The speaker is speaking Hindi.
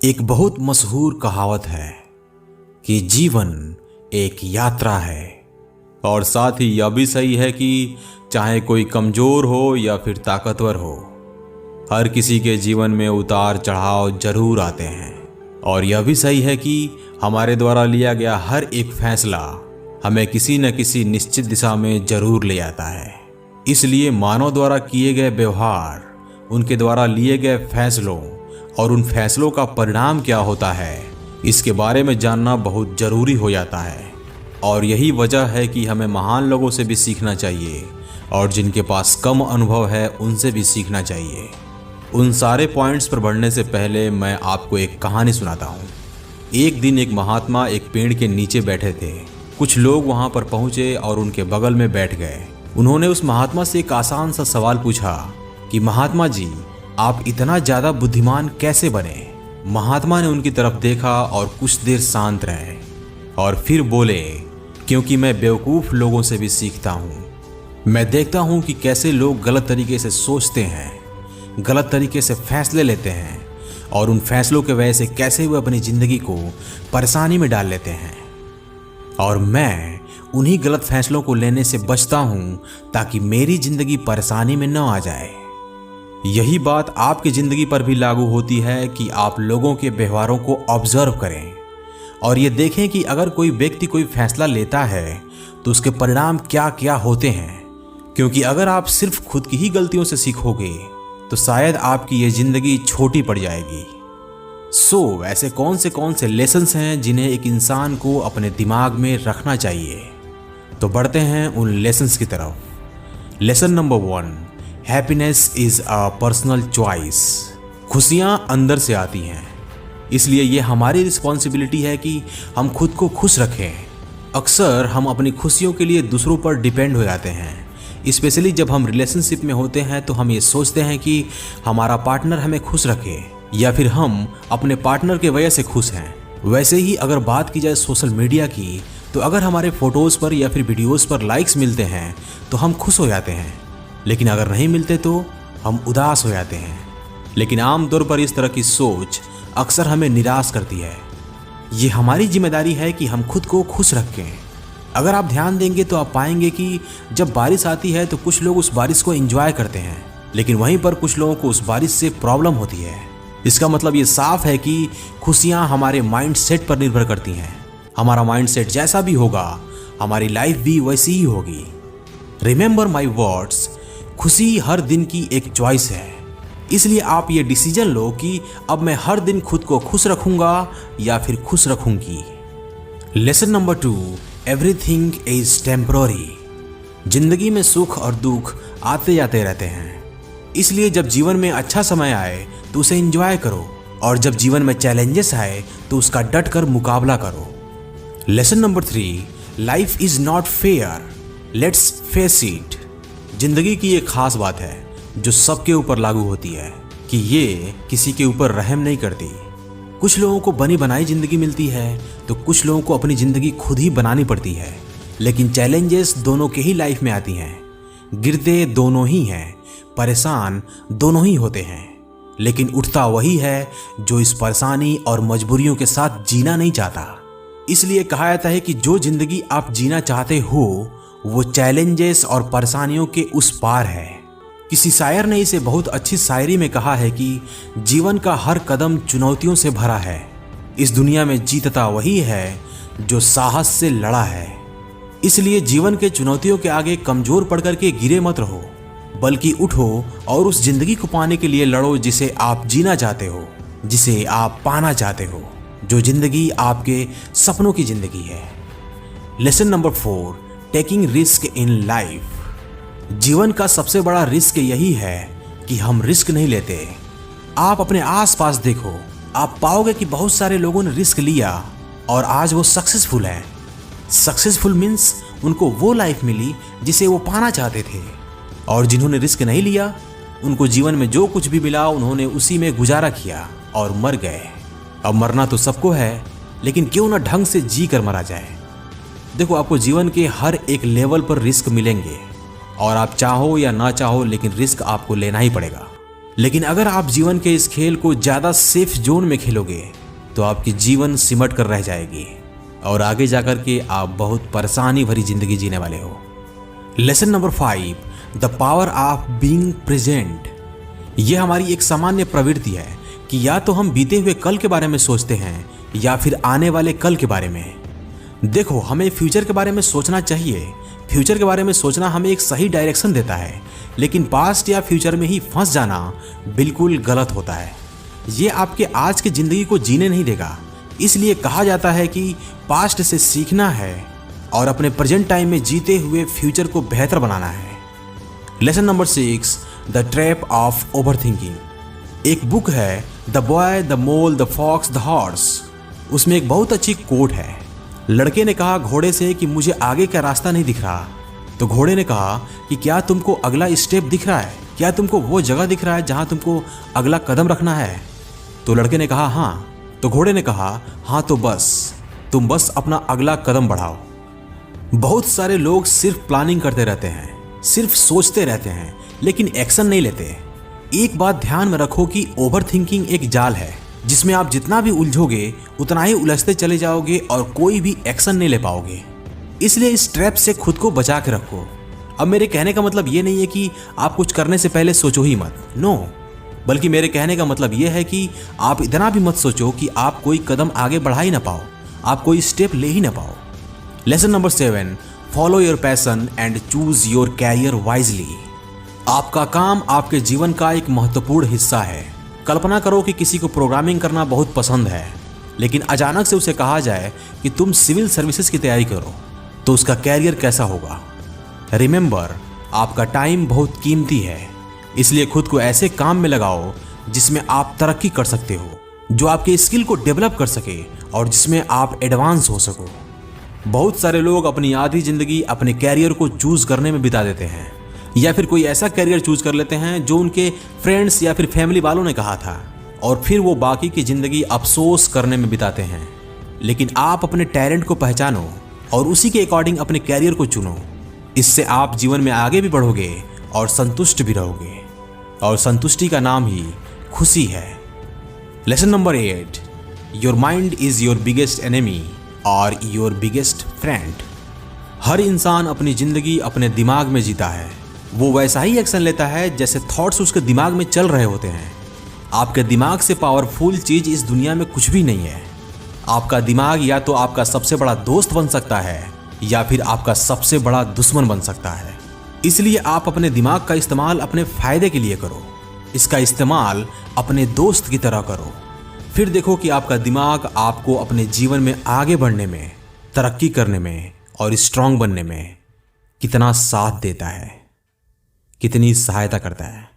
एक बहुत मशहूर कहावत है कि जीवन एक यात्रा है, और साथ ही यह भी सही है कि चाहे कोई कमज़ोर हो या फिर ताकतवर हो, हर किसी के जीवन में उतार चढ़ाव जरूर आते हैं। और यह भी सही है कि हमारे द्वारा लिया गया हर एक फैसला हमें किसी न किसी निश्चित दिशा में जरूर ले जाता है। इसलिए मानव द्वारा किए गए व्यवहार, उनके द्वारा लिए गए फैसलों और उन फैसलों का परिणाम क्या होता है, इसके बारे में जानना बहुत ज़रूरी हो जाता है। और यही वजह है कि हमें महान लोगों से भी सीखना चाहिए और जिनके पास कम अनुभव है उनसे भी सीखना चाहिए। उन सारे पॉइंट्स पर बढ़ने से पहले मैं आपको एक कहानी सुनाता हूँ। एक दिन एक महात्मा एक पेड़ के नीचे बैठे थे। कुछ लोग वहाँ पर पहुँचे और उनके बगल में बैठ गए। उन्होंने उस महात्मा से एक आसान सा सवाल पूछा कि महात्मा जी, आप इतना ज़्यादा बुद्धिमान कैसे बने? महात्मा ने उनकी तरफ देखा और कुछ देर शांत रहे और फिर बोले, क्योंकि मैं बेवकूफ़ लोगों से भी सीखता हूँ। मैं देखता हूँ कि कैसे लोग गलत तरीके से सोचते हैं, गलत तरीके से फैसले लेते हैं और उन फैसलों के वजह से कैसे वे अपनी ज़िंदगी को परेशानी में डाल लेते हैं। और मैं उन्हीं गलत फैसलों को लेने से बचता हूँ ताकि मेरी ज़िंदगी परेशानी में न आ जाए। यही बात आपकी ज़िंदगी पर भी लागू होती है कि आप लोगों के व्यवहारों को ऑब्जर्व करें और ये देखें कि अगर कोई व्यक्ति कोई फैसला लेता है तो उसके परिणाम क्या क्या होते हैं। क्योंकि अगर आप सिर्फ खुद की ही गलतियों से सीखोगे तो शायद आपकी ये ज़िंदगी छोटी पड़ जाएगी। ऐसे कौन से लेसन्स हैं जिन्हें एक इंसान को अपने दिमाग में रखना चाहिए? तो बढ़ते हैं उन लेसन्स की तरफ। Lesson number 1, happiness is a personal choice. खुशियाँ अंदर से आती हैं, इसलिए ये हमारी रिस्पॉन्सिबिलिटी है कि हम खुद को खुश रखें। अक्सर हम अपनी खुशियों के लिए दूसरों पर डिपेंड हो जाते हैं। स्पेशली जब हम रिलेशनशिप में होते हैं तो हम ये सोचते हैं कि हमारा पार्टनर हमें खुश रखे या फिर हम अपने पार्टनर के वजह से खुश हैं। वैसे ही अगर बात की जाए सोशल मीडिया की, तो अगर हमारे फ़ोटोज़ पर या फिर वीडियोज़ पर लाइक्स मिलते हैं तो हम खुश हो जाते हैं, लेकिन अगर नहीं मिलते तो हम उदास हो जाते हैं। लेकिन आमतौर पर इस तरह की सोच अक्सर हमें निराश करती है। ये हमारी जिम्मेदारी है कि हम खुद को खुश रखें। अगर आप ध्यान देंगे तो आप पाएंगे कि जब बारिश आती है तो कुछ लोग उस बारिश को एंजॉय करते हैं, लेकिन वहीं पर कुछ लोगों को उस बारिश से प्रॉब्लम होती है। इसका मतलब ये साफ है कि खुशियाँ हमारे माइंड सेट पर निर्भर करती हैं। हमारा माइंड सेट जैसा भी होगा, हमारी लाइफ भी वैसी ही होगी। रिमेंबर माई वर्ड्स, खुशी हर दिन की एक चॉइस है। इसलिए आप ये डिसीजन लो कि अब मैं हर दिन खुद को खुश रखूँगा या फिर खुश रखूँगी। Lesson number 2, everything is temporary. जिंदगी में सुख और दुख आते जाते रहते हैं, इसलिए जब जीवन में अच्छा समय आए तो उसे एंजॉय करो और जब जीवन में चैलेंजेस आए तो उसका डट कर मुकाबला करो। Lesson number 3, life is not fair, let's face it. जिंदगी की एक खास बात है जो सबके ऊपर लागू होती है कि ये किसी के ऊपर रहम नहीं करती। कुछ लोगों को बनी बनाई ज़िंदगी मिलती है तो कुछ लोगों को अपनी ज़िंदगी खुद ही बनानी पड़ती है। लेकिन चैलेंजेस दोनों के ही लाइफ में आती हैं, गिरते दोनों ही हैं, परेशान दोनों ही होते हैं, लेकिन उठता वही है जो इस परेशानी और मजबूरियों के साथ जीना नहीं चाहता। इसलिए कहा जाता है कि जो ज़िंदगी आप जीना चाहते हो वो चैलेंजेस और परेशानियों के उस पार है। किसी शायर ने इसे बहुत अच्छी शायरी में कहा है कि जीवन का हर कदम चुनौतियों से भरा है, इस दुनिया में जीतता वही है जो साहस से लड़ा है। इसलिए जीवन के चुनौतियों के आगे कमज़ोर पड़ कर के गिरे मत रहो, बल्कि उठो और उस जिंदगी को पाने के लिए लड़ो जिसे आप जीना चाहते हो, जिसे आप पाना चाहते हो, जो जिंदगी आपके सपनों की जिंदगी है। Lesson number 4, taking risk in life. जीवन का सबसे बड़ा रिस्क यही है कि हम रिस्क नहीं लेते। आप अपने आसपास देखो, आप पाओगे कि बहुत सारे लोगों ने रिस्क लिया और आज वो सक्सेसफुल हैं। सक्सेसफुल मीन्स उनको वो लाइफ मिली जिसे वो पाना चाहते थे, और जिन्होंने रिस्क नहीं लिया उनको जीवन में जो कुछ भी मिला उन्होंने उसी में गुजारा किया और मर गए। अब मरना तो सबको है, लेकिन क्यों ना ढंग से जी कर मरा जाए। देखो, आपको जीवन के हर एक लेवल पर रिस्क मिलेंगे और आप चाहो या ना चाहो लेकिन रिस्क आपको लेना ही पड़ेगा। लेकिन अगर आप जीवन के इस खेल को ज़्यादा सेफ जोन में खेलोगे तो आपकी जीवन सिमट कर रह जाएगी और आगे जाकर के आप बहुत परेशानी भरी जिंदगी जीने वाले हो। Lesson number 5, the power of being present. यह हमारी एक सामान्य प्रवृत्ति है कि या तो हम बीते हुए कल के बारे में सोचते हैं या फिर आने वाले कल के बारे में। देखो, हमें फ्यूचर के बारे में सोचना चाहिए। फ्यूचर के बारे में सोचना हमें एक सही डायरेक्शन देता है, लेकिन पास्ट या फ्यूचर में ही फंस जाना बिल्कुल गलत होता है। ये आपके आज की ज़िंदगी को जीने नहीं देगा। इसलिए कहा जाता है कि पास्ट से सीखना है और अपने प्रेजेंट टाइम में जीते हुए फ्यूचर को बेहतर बनाना है। Lesson number 6, the trap of over thinking. एक बुक है the boy the mole the fox the horse. उसमें एक बहुत अच्छी कोट है। लड़के ने कहा घोड़े से कि मुझे आगे का रास्ता नहीं दिख रहा। तो घोड़े ने कहा कि क्या तुमको अगला स्टेप दिख रहा है? क्या तुमको वो जगह दिख रहा है जहां तुमको अगला कदम रखना है? तो लड़के ने कहा हाँ। तो घोड़े ने कहा हाँ, तो बस तुम बस अपना अगला कदम बढ़ाओ। बहुत सारे लोग सिर्फ प्लानिंग करते रहते हैं, सिर्फ सोचते रहते हैं, लेकिन एक्शन नहीं लेते। एक बात ध्यान में रखो कि ओवर थिंकिंग एक जाल है जिसमें आप जितना भी उलझोगे उतना ही उलझते चले जाओगे और कोई भी एक्शन नहीं ले पाओगे। इसलिए इस ट्रैप से खुद को बचा के रखो। अब मेरे कहने का मतलब ये नहीं है कि आप कुछ करने से पहले सोचो ही मत, नो, बल्कि मेरे कहने का मतलब ये है कि आप इतना भी मत सोचो कि आप कोई कदम आगे बढ़ा ही ना पाओ, आप कोई स्टेप ले ही ना पाओ। Lesson number 7, follow your passion and choose your career wisely. आपका काम आपके जीवन का एक महत्वपूर्ण हिस्सा है। कल्पना करो कि किसी को प्रोग्रामिंग करना बहुत पसंद है, लेकिन अचानक से उसे कहा जाए कि तुम सिविल सर्विसेज की तैयारी करो, तो उसका कैरियर कैसा होगा? रिमेंबर, आपका टाइम बहुत कीमती है, इसलिए खुद को ऐसे काम में लगाओ जिसमें आप तरक्की कर सकते हो, जो आपके स्किल को डेवलप कर सके और जिसमें आप एडवांस हो सको। बहुत सारे लोग अपनी आधी जिंदगी अपने कैरियर को चूज करने में बिता देते हैं, या फिर कोई ऐसा कैरियर चूज कर लेते हैं जो उनके फ्रेंड्स या फिर फैमिली वालों ने कहा था, और फिर वो बाकी की जिंदगी अफसोस करने में बिताते हैं। लेकिन आप अपने टैलेंट को पहचानो और उसी के अकॉर्डिंग अपने कैरियर को चुनो। इससे आप जीवन में आगे भी बढ़ोगे और संतुष्ट भी रहोगे, और संतुष्टि का नाम ही खुशी है। Lesson number 8, your mind is your biggest enemy और योर बिगेस्ट फ्रेंड। हर इंसान अपनी जिंदगी अपने दिमाग में जीता है। वो वैसा ही एक्शन लेता है जैसे थॉट्स उसके दिमाग में चल रहे होते हैं। आपके दिमाग से पावरफुल चीज इस दुनिया में कुछ भी नहीं है। आपका दिमाग या तो आपका सबसे बड़ा दोस्त बन सकता है या फिर आपका सबसे बड़ा दुश्मन बन सकता है। इसलिए आप अपने दिमाग का इस्तेमाल अपने फायदे के लिए करो। इसका इस्तेमाल अपने दोस्त की तरह करो। फिर देखो कि आपका दिमाग आपको अपने जीवन में आगे बढ़ने में, तरक्की करने में और स्ट्रांग बनने में कितना साथ देता है, कितनी सहायता करता है।